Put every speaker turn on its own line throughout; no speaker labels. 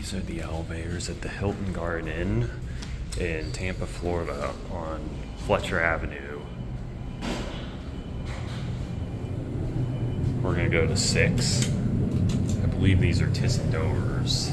These are the elevators at the Hilton Garden Inn in Tampa, Florida on Fletcher Avenue. We're gonna go to 6. I believe these are ThyssenDovers.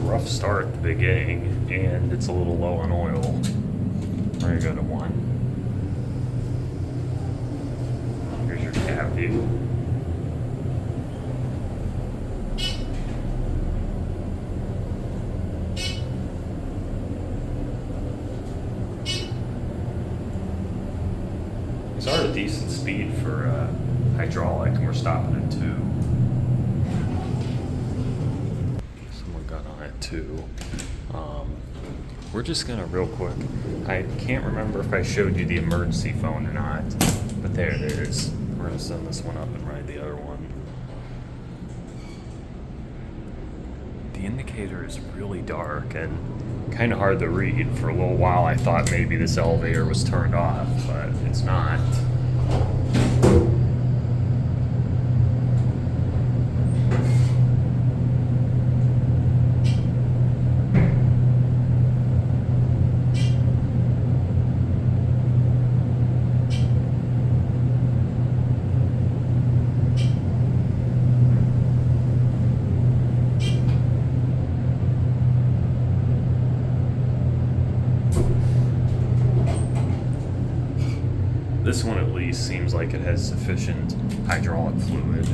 Rough start at the beginning, and it's a little low on oil. We're gonna go to 1. Here's your cab view. These are a decent speed for hydraulic, and we're stopping at 2. Too. We're just gonna real quick. I can't remember if I showed you the emergency phone or not, but there it is. We're gonna send this one up and ride the other one. The indicator is really dark and kind of hard to read. For a little while, I thought maybe this elevator was turned off, but it's not. This one at least seems like it has sufficient hydraulic fluid,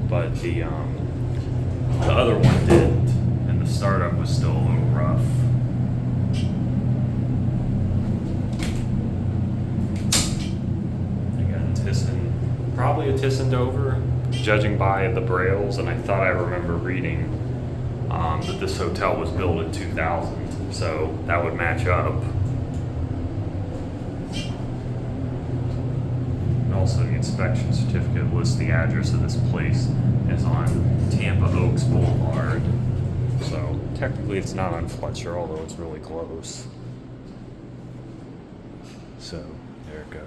but the other one didn't, and the startup was still a little rough. Again, probably a ThyssenDover, judging by the brails, and I thought I remember reading that this hotel was built in 2000, so that would match up. Also, the inspection certificate lists the address of this place as on Tampa Oaks Boulevard. So technically it's not on Fletcher, although it's really close. So there it goes.